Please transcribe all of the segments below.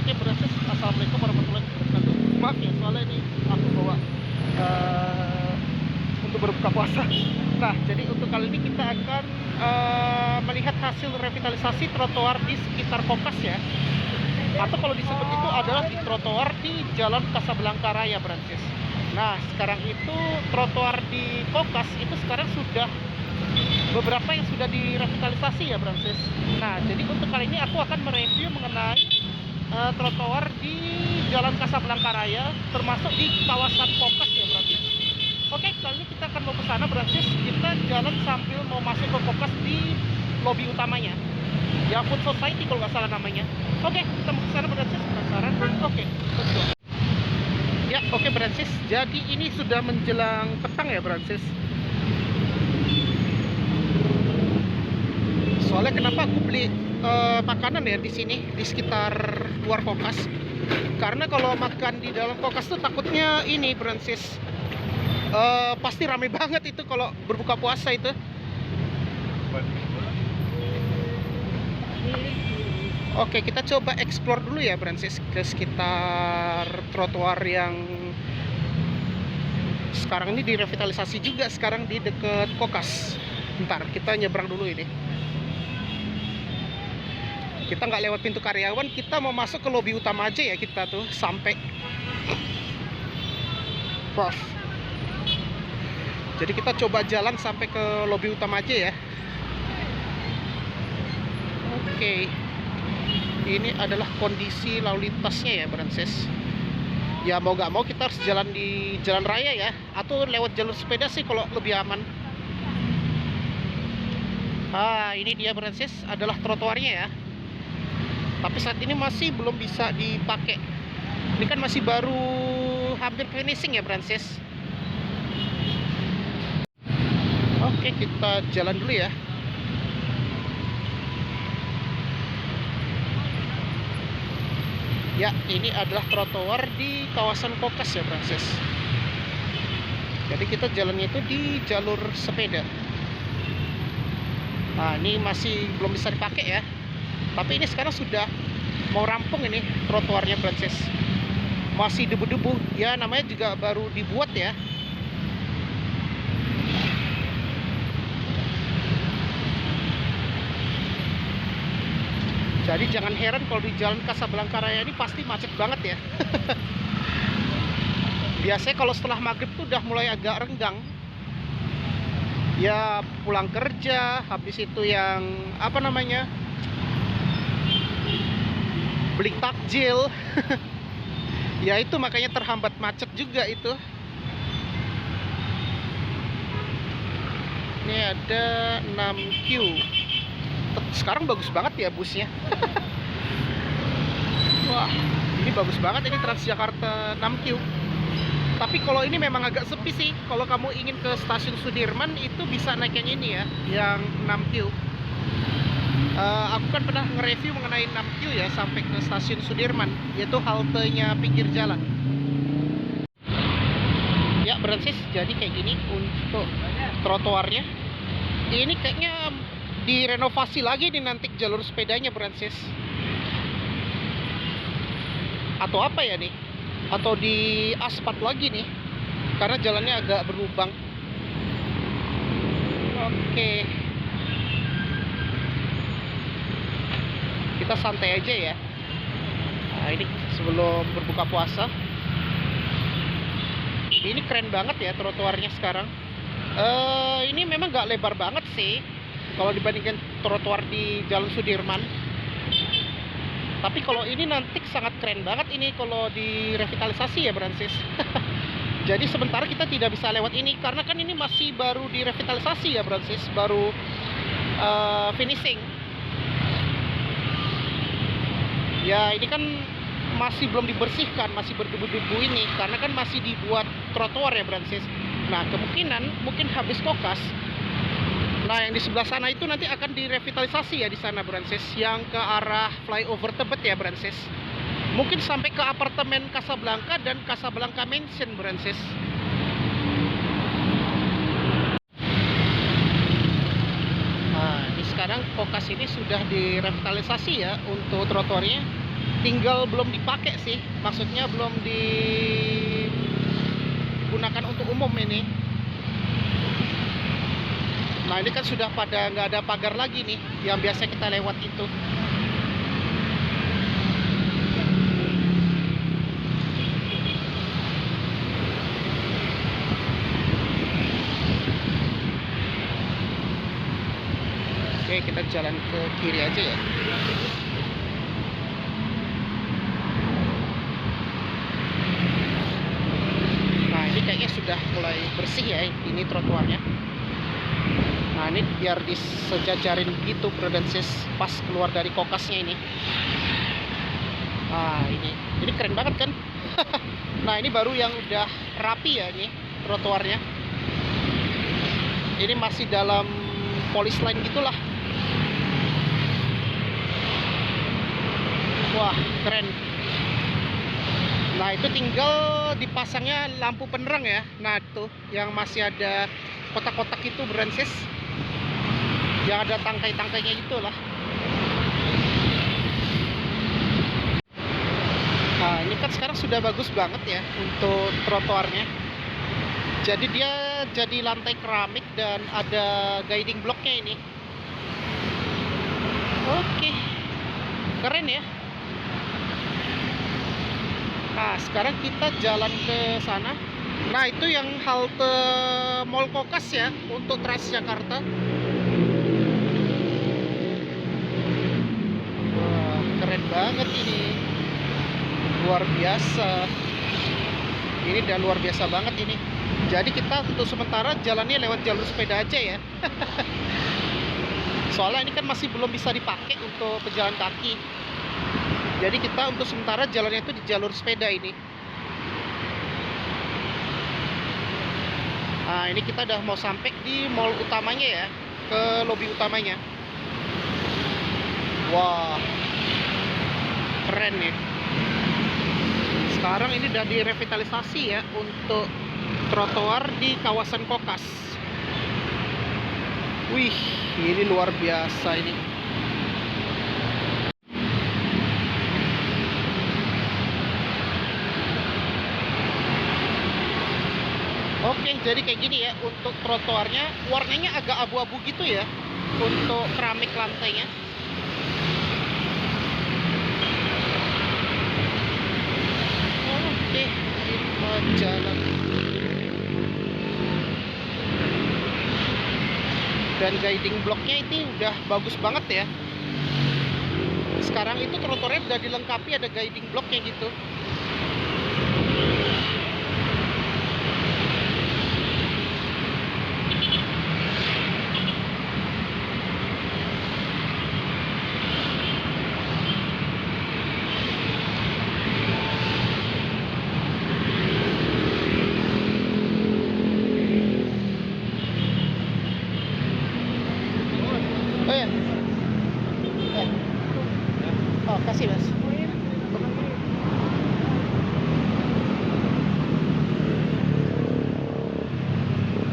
Oke, Francis, assalamualaikum warahmatullahi wabarakatuh. Maaf ya, soalnya ini aku bawa eh, untuk berbuka puasa. Nah, jadi untuk kali ini kita akan melihat hasil revitalisasi trotoar di sekitar Kokas ya. Atau kalau disebut itu adalah di trotoar di Jalan Kasablanka Raya, Francis. Nah, sekarang itu trotoar di Kokas itu sekarang sudah beberapa yang sudah direvitalisasi ya, Francis. Nah, jadi untuk kali ini aku akan mereview mengenai trotoar di Jalan Kasablanka Raya, termasuk di kawasan Kokas ya, Francis. Oke, kali ini kita akan mau ke sana, Francis. Kita jalan sambil mau masuk ke Kokas di lobi utamanya. Ya, Food Society kalau nggak salah namanya. Oke, kita mau ke sana, Francis. Penasaran? Oke, let's go. Ya, oke, Francis. Jadi ini sudah menjelang petang ya, Francis. Soalnya kenapa aku beli makanan ya di sini, di sekitar luar Kokas? Karena kalau makan di dalam Kokas tuh takutnya ini, Francis, pasti rame banget itu kalau berbuka puasa itu. Oke, kita coba explore dulu ya, Francis, ke sekitar trotoar yang sekarang ini direvitalisasi juga, sekarang di deket Kokas. Bentar, kita nyebrang dulu ini. Kita nggak lewat pintu karyawan, kita mau masuk ke lobi utama aja ya, kita tuh sampai Prof. Jadi kita coba jalan sampai ke lobi utama aja ya. Oke, ini adalah kondisi lalu lintasnya ya, Francis. Ya mau nggak mau kita harus jalan di jalan raya ya, atau lewat jalur sepeda sih kalau lebih aman. Ini dia, Francis, adalah trotoarnya ya. Tapi saat ini masih belum bisa dipakai. Ini kan masih baru hampir finishing ya, Francis. Oke, kita jalan dulu ya. Ya, ini adalah trotoar di kawasan Kokas ya, Francis. Jadi kita jalannya itu di jalur sepeda. Nah, ini masih belum bisa dipakai ya. Tapi ini sekarang sudah mau rampung ini trotoarnya, Francis. Masih debu-debu. Ya, namanya juga baru dibuat ya. Jadi jangan heran kalau di Jalan Kasablanka Raya ini pasti macet banget ya. Biasanya kalau setelah maghrib tuh udah mulai agak renggang. Ya pulang kerja, habis itu yang apa namanya, beli takjil. Ya itu makanya terhambat macet juga itu. Ini ada 6Q. Sekarang bagus banget ya busnya. Wah, ini bagus banget ini Transjakarta 6Q. Tapi kalau ini memang agak sepi sih. Kalau kamu ingin ke stasiun Sudirman itu bisa naik yang ini ya, yang 6Q. Aku kan pernah nge-review mengenai 6Q ya sampai ke stasiun Sudirman, yaitu haltenya pinggir jalan. Ya, Francis, jadi kayak gini untuk trotoarnya. Ini kayaknya direnovasi lagi nih nanti jalur sepedanya, Francis. Atau apa ya nih? Atau di aspal lagi nih, karena jalannya agak berlubang. Oke, kita santai aja ya. Nah, ini sebelum berbuka puasa. Ini keren banget ya trotoarnya sekarang. Ini memang nggak lebar banget sih kalau dibandingkan trotoar di Jalan Sudirman. Tapi kalau ini nanti sangat keren banget ini kalau direvitalisasi ya, Francis. Jadi sementara kita tidak bisa lewat ini karena kan ini masih baru direvitalisasi ya, Francis, baru finishing. Ya ini kan masih belum dibersihkan, masih berdebu-debu ini karena kan masih dibuat trotoar ya, Francis. Nah kemungkinan mungkin habis Kokas. Nah yang di sebelah sana itu nanti akan direvitalisasi ya di sana, Francis, yang ke arah flyover Tebet ya, Francis. Mungkin sampai ke apartemen Kasablanka dan Kasablanka Mansion, Francis. Nah, di sekarang Kokas ini sudah direvitalisasi ya untuk trotoarnya. tinggal belum dipakai sih, maksudnya belum digunakan untuk umum ini. Nah ini kan sudah pada nggak ada pagar lagi nih, yang biasa kita lewat itu. Oke, kita jalan ke kiri aja ya. Nah ini kayaknya sudah mulai bersih ya ini trotoarnya. Nah ini biar disejajarin gitu Prudensis pas keluar dari kokasnya ini. Nah ini keren banget kan. Nah ini baru yang udah rapi ya ini trotoarnya. Ini masih dalam polis line gitulah. Wah keren. Nah itu tinggal dipasangnya lampu penerang ya. Nah itu yang masih ada kotak-kotak itu Prudensis, yang ada tangkai-tangkainya itulah. Nah ini kan sekarang sudah bagus banget ya untuk trotoarnya. Jadi dia jadi lantai keramik dan ada guiding blocknya ini. Oke, keren ya. Nah sekarang kita jalan ke sana. Nah itu yang halte Mall Kokas ya untuk Transjakarta. Wah keren banget ini, luar biasa. Ini udah luar biasa banget ini. Jadi kita untuk sementara jalannya lewat jalur sepeda aja ya. Soalnya ini kan masih belum bisa dipakai untuk pejalan kaki. Jadi kita untuk sementara jalannya itu di jalur sepeda ini. Nah ini kita udah mau sampai di mall utamanya ya, ke lobi utamanya. Wah keren nih. Sekarang ini udah direvitalisasi ya untuk trotoar di kawasan Kokas. Wih ini luar biasa ini. Oke, jadi kayak gini ya untuk trotoarnya, warnanya agak abu-abu gitu ya untuk keramik lantainya. Oke, kita jalan. Dan guiding blocknya ini udah bagus banget ya. Sekarang itu trotoarnya udah dilengkapi ada guiding blocknya gitu. Oh ya. Oh, kasih Mas.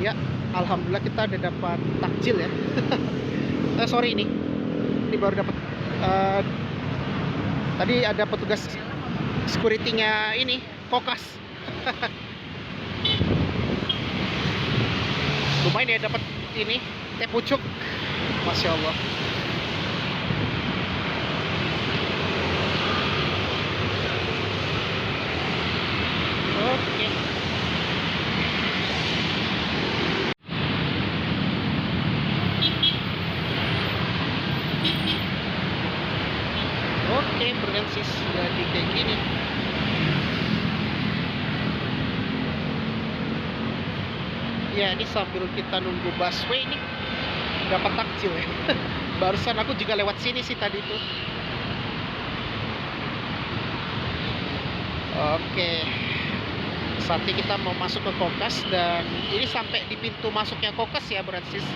Ya, alhamdulillah kita udah dapat takjil ya. Sorry ini baru dapat. Tadi ada petugas security-nya ini Kokas. Lumayan ya dapat ini teh pucuk. Masya Allah. Oke. Oke, Prudensis jadi kayak gini. Ya, ini sambil kita nunggu busway ini dapat takjil ya. Barusan aku juga lewat sini sih tadi tuh. Oke. Saatnya kita mau masuk ke Kokas dan ini sampai di pintu masuknya Kokas ya, Prudensis.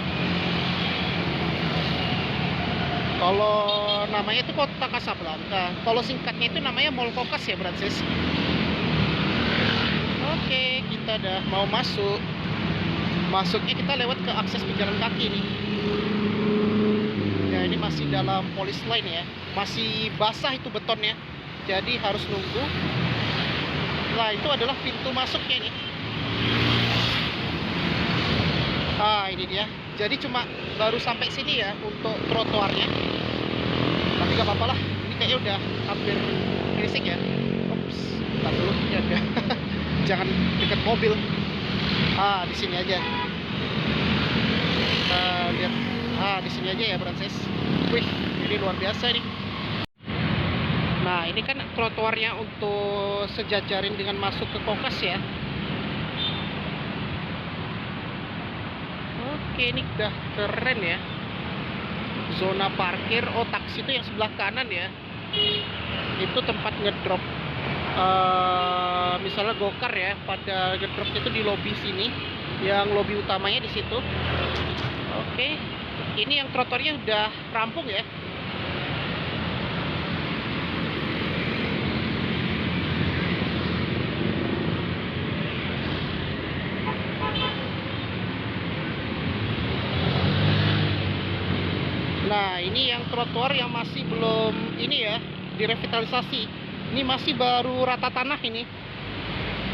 Kalau namanya itu Kota Kasablanka. Kalau singkatnya itu namanya Mall Kokas ya, Prudensis. Oke, kita udah mau masuk. Masuknya kita lewat ke akses pejalan kaki nih. Ya ini masih dalam polis line ya. Masih basah itu betonnya. jadi harus nunggu. Nah, itu adalah pintu masuknya nih. Ini dia. Jadi cuma baru sampai sini ya untuk trotoarnya. Tapi gak apa-apa lah. Ini kayaknya udah hampir finishing ya. Ops, bentar dulu ya udah. Jangan dekat mobil. Di sini aja. Lihat. Di sini aja ya, Francis. Wih, ini luar biasa nih. Nah, ini kan trotoarnya untuk sejajarin dengan masuk ke Kokas ya. Oke, ini udah keren ya. Zona parkir. Taksi itu yang sebelah kanan ya. Itu tempat ngedrop. Misalnya gokar ya, pada ngedropnya itu di lobi sini. Yang lobi utamanya di situ. Oke, ini yang trotoarnya udah rampung ya. Nah, ini yang trotoar yang masih belum ini ya, direvitalisasi. Ini masih baru rata tanah ini.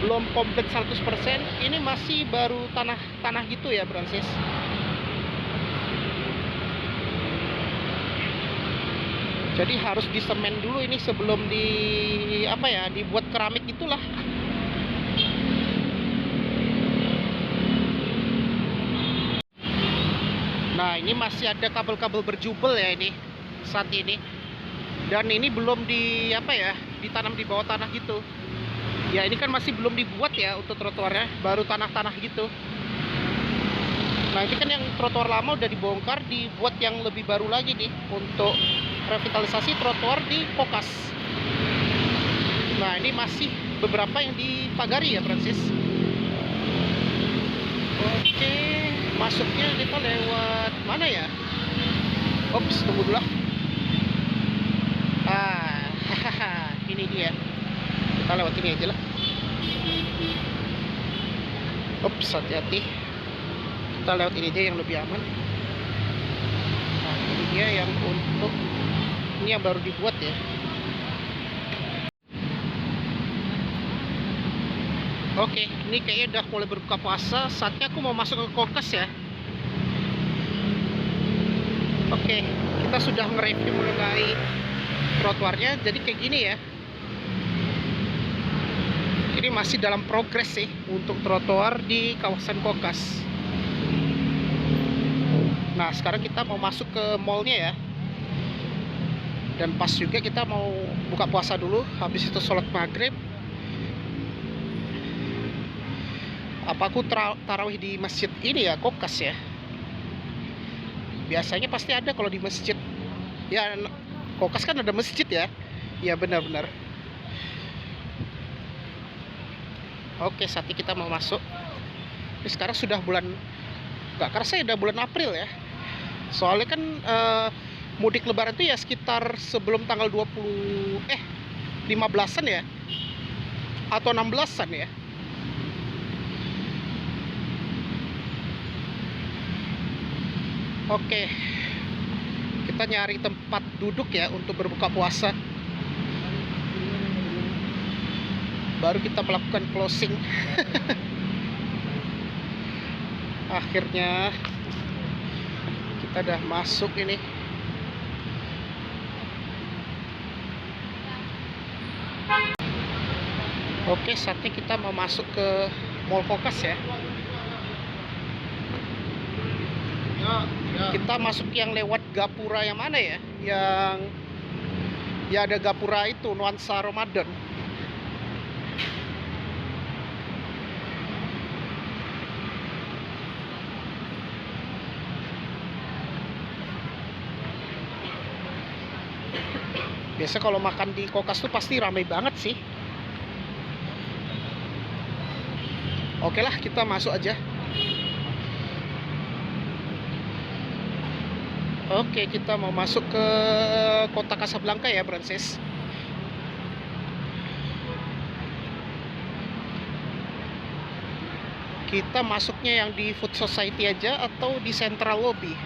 Belum komplit 100%. Ini masih baru tanah gitu ya, Francis. Jadi harus disemen dulu ini sebelum dibuat keramik itulah. Nah, ini masih ada kabel-kabel berjubel ya ini saat ini. Dan ini belum ditanam di bawah tanah gitu. Ya, ini kan masih belum dibuat ya untuk trotoarnya, baru tanah-tanah gitu. Nah, ini kan yang trotoar lama udah dibongkar, dibuat yang lebih baru lagi nih untuk revitalisasi trotoar di Kokas. Nah, ini masih beberapa yang dipagari ya, Francis. Oke, masuknya kita lewat mana ya? Ops, tunggu dulu lah. Ini dia. Kita lewat ini aja lah. Ops, hati-hati. Kita lewat ini aja yang lebih aman. Nah, ini dia yang untuk ini yang baru dibuat ya. Oke, ini kayaknya udah mulai berbuka puasa. Saatnya aku mau masuk ke Kokas ya. Oke, kita sudah nge-review mengenai trotoarnya. Jadi kayak gini ya. Ini masih dalam progres sih untuk trotoar di kawasan Kokas. Nah, sekarang kita mau masuk ke mallnya ya. Dan pas juga kita mau buka puasa dulu. Habis itu sholat maghrib. Apa aku tarawih di masjid ini ya, Kokas ya. Biasanya pasti ada kalau di masjid. Ya, Kokas kan ada masjid ya. Ya, benar-benar. Oke, saatnya kita mau masuk. Ini sekarang sudah nggak kerasa ya, udah bulan April ya. Soalnya kan mudik lebaran itu ya sekitar sebelum tanggal 15-an ya. Atau 16-an ya. Oke, kita nyari tempat duduk ya untuk berbuka puasa. Baru kita melakukan closing. Akhirnya kita udah masuk ini. Oke, saatnya kita mau masuk ke Mall Kokas ya. Kita masuk yang lewat gapura yang mana ya? Yang ya ada gapura itu nuansa Ramadan. Biasa kalau makan di Kokas tuh pasti ramai banget sih. Oke lah, kita masuk aja. Oke, kita mau masuk ke kota Casablanca ya, Francis. Kita masuknya yang di Food Society aja atau di Central Lobby.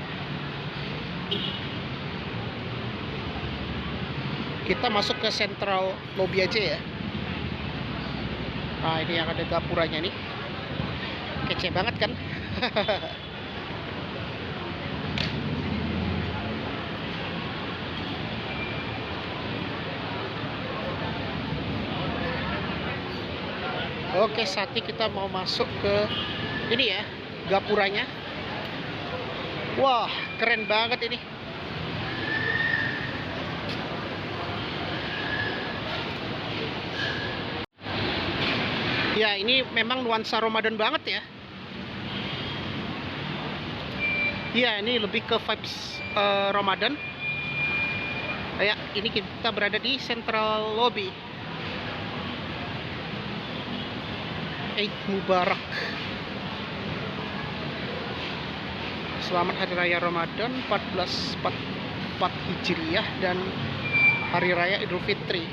kita masuk ke Central Lobby aja ya. Nah, ini yang ada gapuranya nih. Kece banget kan? Oke, saatnya kita mau masuk ke ini ya, gapuranya. Wah, keren banget ini. Ya, ini memang nuansa Ramadan banget ya. Ya, ini lebih ke vibes Ramadan. Ya, ini kita berada di Central Lobby. Eid Mubarak. Selamat Hari Raya Ramadan 1444 Hijriah dan Hari Raya Idul Fitri.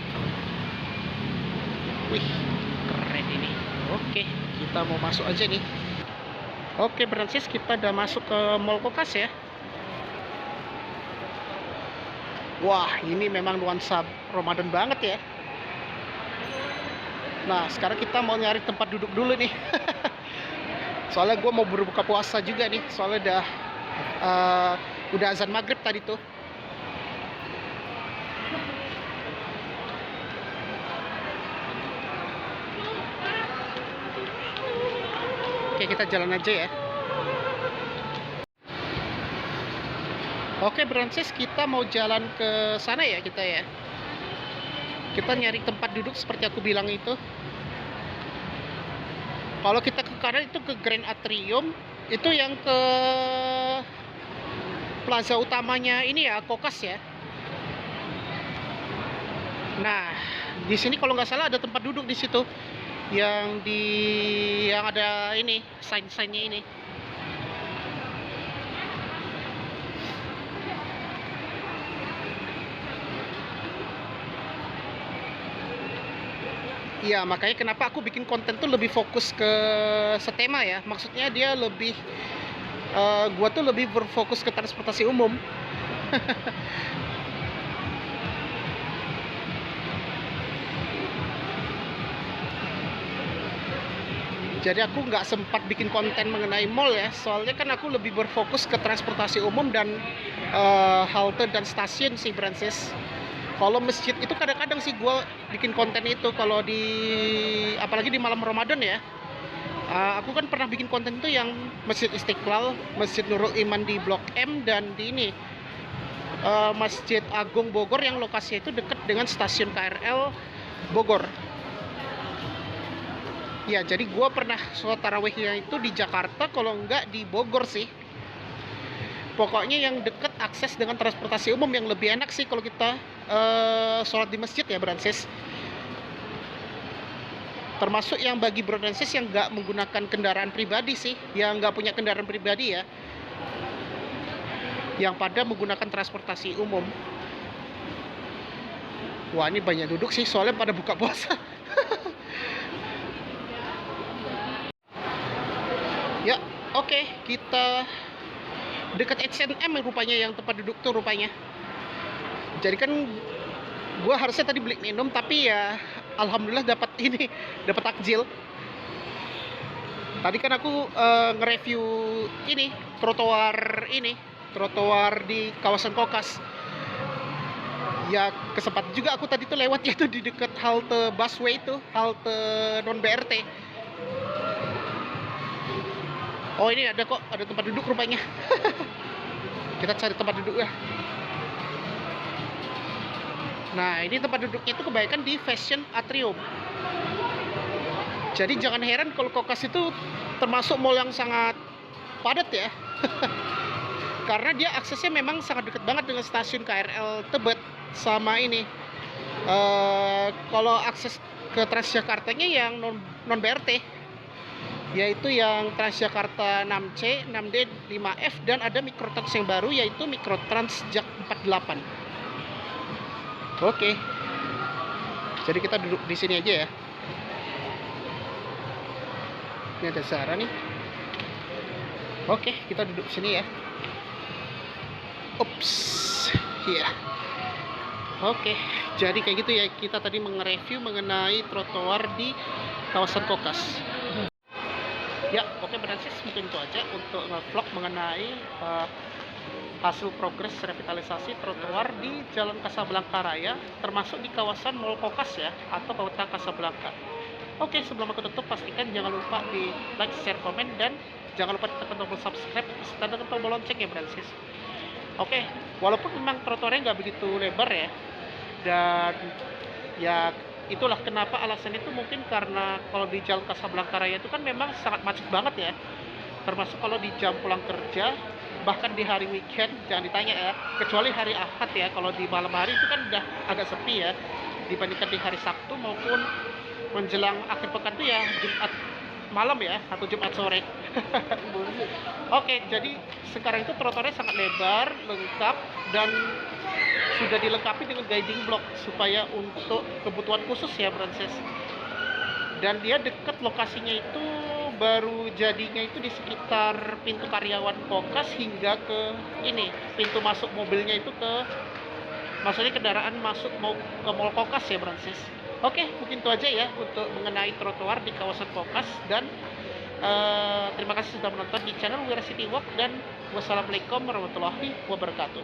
Wih, keren ini. Oke, kita mau masuk aja nih. Oke, Brancis, kita udah masuk ke Mall Kokas ya. Wah, ini memang nuansa Ramadan banget ya. Nah, sekarang kita mau nyari tempat duduk dulu nih. Soalnya gue mau berbuka puasa juga nih. Soalnya udah azan maghrib tadi tuh. Oke, kita jalan aja ya. Oke, Brancis, kita mau jalan ke sana ya kita ya. Kita nyari tempat duduk seperti aku bilang itu. Kalau kita ke kanan itu ke Grand Atrium, itu yang ke plaza utamanya ini ya, Kokas ya. Nah, di sini kalau nggak salah ada tempat duduk di situ, yang ada ini sign-signnya ini. Iya, makanya kenapa aku bikin konten tuh lebih fokus ke setema ya. Maksudnya dia lebih gua tuh lebih berfokus ke transportasi umum. Jadi aku nggak sempat bikin konten mengenai mall ya. Soalnya kan aku lebih berfokus ke transportasi umum dan halte dan stasiun sih, Brancis. Kalau masjid itu kadang-kadang sih gue bikin konten itu kalau apalagi di malam Ramadan ya. Aku kan pernah bikin konten itu yang Masjid Istiqlal, Masjid Nurul Iman di Blok M, dan di ini Masjid Agung Bogor yang lokasinya itu dekat dengan stasiun KRL Bogor. Ya, jadi gue pernah sholat tarawihnya itu di Jakarta, kalau enggak di Bogor sih. Pokoknya yang deket akses dengan transportasi umum yang lebih enak sih kalau kita sholat di masjid ya, Brancis. Termasuk yang bagi Brancis yang nggak menggunakan kendaraan pribadi sih, yang nggak punya kendaraan pribadi ya, yang pada menggunakan transportasi umum. Wah, ini banyak duduk sih, soalnya pada buka puasa. Ya, oke, kita dekat H&M rupanya yang tempat duduk tuh rupanya. Jadi kan gue harusnya tadi beli minum, tapi ya alhamdulillah dapat takjil. Tadi kan aku nge-review trotoar di kawasan Kokas. Ya kesempatan juga aku tadi tuh lewat ya tuh di dekat halte busway itu, halte non BRT. Oh, ini ada tempat duduk rupanya. Kita cari tempat duduk ya. Nah, ini tempat duduknya itu kebanyakan di Fashion Atrium. Jadi jangan heran kalau Kokas itu termasuk mall yang sangat padat ya. Karena dia aksesnya memang sangat dekat banget dengan stasiun KRL Tebet sama ini. Kalau akses ke Transjakartanya yang non BRT, yaitu yang Transjakarta 6C, 6D, 5F, dan ada Mikrotrans yang baru yaitu Mikrotrans Jak 48. Oke. Jadi kita duduk di sini aja ya. Ini ada Zara nih. Oke, kita duduk sini ya. Ups. Iya. Oke, jadi kayak gitu ya, kita tadi mengreview mengenai trotoar di kawasan Kokas. Ya, oke Bransis, mungkin itu aja untuk nge-vlog mengenai hasil progres revitalisasi trotoar di Jalan Kasablanka Raya, termasuk di kawasan Mall Kokas ya, atau Kota Kasablanka. Oke, sebelum aku tutup, pastikan jangan lupa di like, share, komen, dan jangan lupa tekan tombol subscribe serta tekan tombol lonceng ya Bransis. Oke, walaupun memang trotoarnya nggak begitu lebar ya, dan ya itulah kenapa alasan itu mungkin karena kalau di Jalan Kasablanka Raya itu kan memang sangat macet banget ya, termasuk kalau di jam pulang kerja, bahkan di hari weekend jangan ditanya ya, kecuali hari Ahad ya. Kalau di malam hari itu kan udah agak sepi ya dibandingkan di hari Sabtu maupun menjelang akhir pekan tuh ya Jumat malam ya atau Jumat sore. Oke, jadi sekarang itu trotoarnya sangat lebar, lengkap, dan sudah dilengkapi dengan guiding block supaya untuk kebutuhan khusus ya Branches. Dan dia dekat lokasinya itu baru jadinya itu di sekitar pintu karyawan Kokas hingga ke ini pintu masuk mobilnya itu ke, maksudnya kendaraan masuk mau ke Mall Kokas ya Branches. Oke, mungkin itu aja ya untuk mengenai trotoar di kawasan Kokas, dan terima kasih sudah menonton di channel Wira City Walk, dan wassalamualaikum warahmatullahi wabarakatuh.